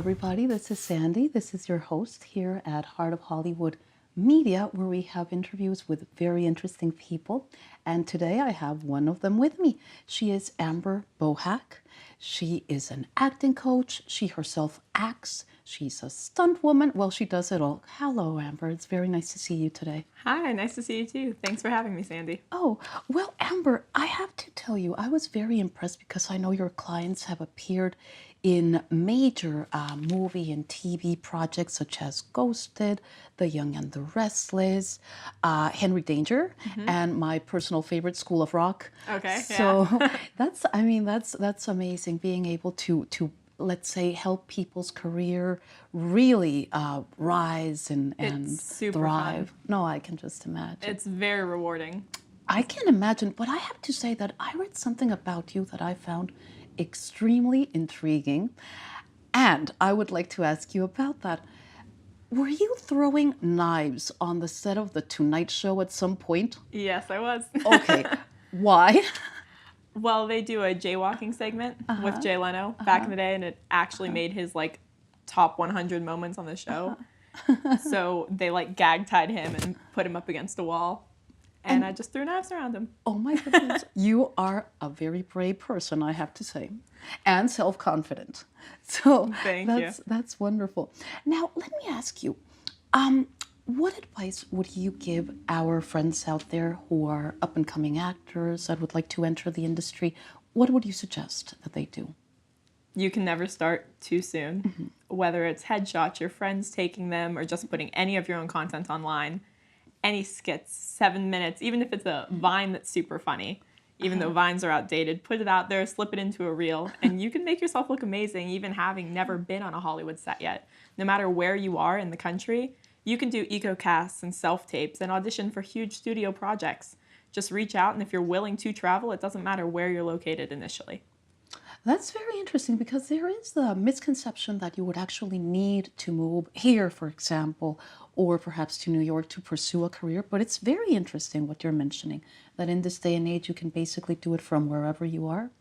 everybody. This is Sandy. This is your host here at Heart of Hollywood Media, where we have interviews with very interesting people. And today I have one of them with me. She is Amber Bohac. She is an acting coach. She herself acts. She's a stunt woman. Well, she does it all. Hello, Amber. It's very nice to see you today. Hi, nice to see you too. Thanks for having me, Sandy. Oh, well, Amber, I have to tell you, I was very impressed because I know your clients have appeared in major movie and TV projects such as Ghosted, The Young and the Restless, Henry Danger, and my personal favorite, School of Rock. Okay, So yeah. that's amazing, being able to let's say help people's career really rise and It's super thrive. fun. No, I can just imagine. It's very rewarding. I can imagine, but I have to say that I read something about you that I found extremely intriguing, and I would like to ask you about that. Were you throwing knives on the set of The Tonight Show at some point? Yes, I was. Okay, why? Well, they do a jaywalking segment with Jay Leno back in the day, and it actually made his top 100 moments on the show. So they gag tied him and put him up against a wall. And I just threw knives around him. Oh my goodness. You are a very brave person, I have to say, and self-confident. So Thank you. That's wonderful. Now, let me ask you, what advice would you give our friends out there who are up-and-coming actors that would like to enter the industry? What would you suggest that they do? You can never start too soon. Whether it's headshots, your friends taking them, or just putting any of your own content online. Any skits, 7 minutes, even if it's a Vine that's super funny, even though Vines are outdated, put it out there, slip it into a reel, and you can make yourself look amazing, even having never been on a Hollywood set yet. No matter where you are in the country, you can do eco-casts and self-tapes and audition for huge studio projects. Just reach out, and if you're willing to travel, it doesn't matter where you're located initially. That's very interesting because there is the misconception that you would actually need to move here, for example, or perhaps to New York to pursue a career. But it's very interesting what you're mentioning, that in this day and age, you can basically do it from wherever you are.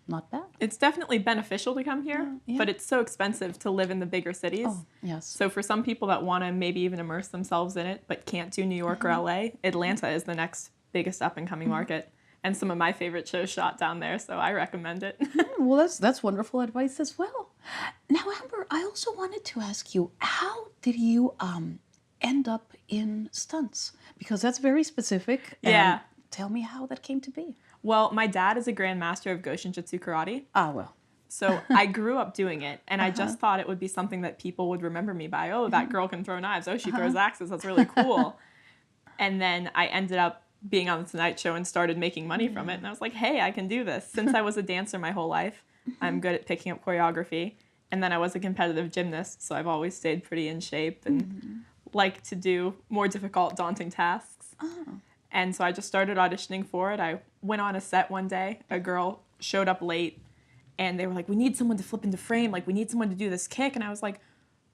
Not bad. It's definitely beneficial to come here, but it's so expensive to live in the bigger cities. Oh, yes. So for some people that want to maybe even immerse themselves in it, but can't do New York or LA, Atlanta is the next biggest up-and-coming market. And some of my favorite shows shot down there, so I recommend it. Well, that's wonderful advice as well. Now, Amber, I also wanted to ask you, how did you end up in stunts? Because that's very specific. Yeah. Tell me how that came to be. Well, my dad is a grandmaster of Goshin-Jitsu karate. Ah, well. So I grew up doing it, and I just thought it would be something that people would remember me by. Oh, that girl can throw knives. Oh, she throws axes. That's really cool. And then I ended up being on The Tonight Show and started making money from it. And I was like, hey, I can do this. Since I was a dancer my whole life, I'm good at picking up choreography. And then I was a competitive gymnast, so I've always stayed pretty in shape and like to do more difficult, daunting tasks. And so I just started auditioning for it. I went on a set one day. A girl showed up late, and they were like, we need someone to flip into frame. We need someone to do this kick. And I was like,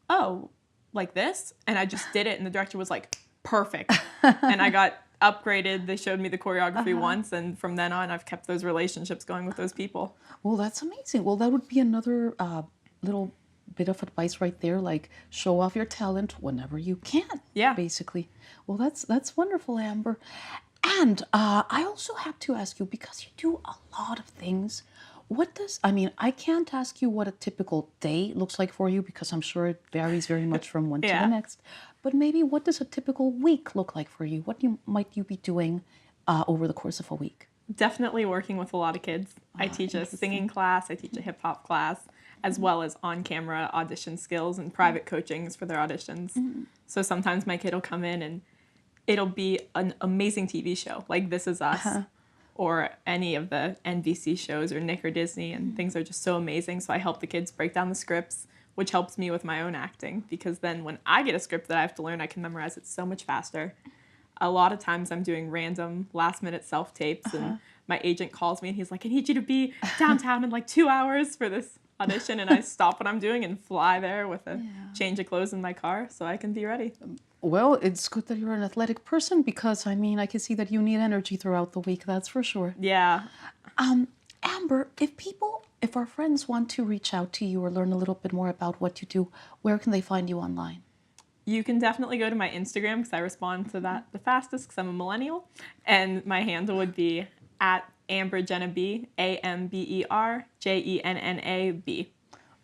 oh, like this? And I just did it, and the director was like, perfect. And I got upgraded. They showed me the choreography once, and from then on, I've kept those relationships going with those people. Well, that's amazing. Well, that would be another little bit of advice right there, like show off your talent whenever you can. Yeah. Basically. Well, that's wonderful, Amber. And I also have to ask you, because you do a lot of things, I can't ask you what a typical day looks like for you, because I'm sure it varies very much from one to the next. But maybe what does a typical week look like for you? What might you be doing over the course of a week? Definitely working with a lot of kids. I teach a singing class, I teach a hip hop class, as well as on-camera audition skills and private coachings for their auditions. So sometimes my kid will come in and it'll be an amazing TV show, like This Is Us, or any of the NBC shows, or Nick or Disney, and things are just so amazing. So I help the kids break down the scripts, which helps me with my own acting, because then when I get a script that I have to learn, I can memorize it so much faster. A lot of times I'm doing random last-minute self-tapes, and my agent calls me and he's like, I need you to be downtown in 2 hours for this audition, and I stop what I'm doing and fly there with a change of clothes in my car so I can be ready. Well, it's good that you're an athletic person, because I can see that you need energy throughout the week, that's for sure. Yeah. Amber, if people if our friends want to reach out to you or learn a little bit more about what you do, where can they find you online? You can definitely go to my Instagram because I respond to that the fastest because I'm a millennial. And my handle would be at Amber Jenna B, AmberJennaB.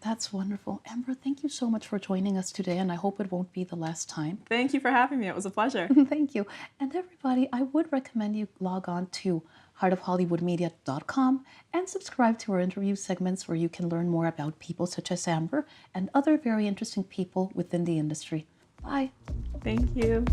That's wonderful. Amber, thank you so much for joining us today, and I hope it won't be the last time. Thank you for having me. It was a pleasure. Thank you. And everybody, I would recommend you log on to heartofhollywoodmedia.com and subscribe to our interview segments where you can learn more about people such as Amber and other very interesting people within the industry. Bye. Thank you.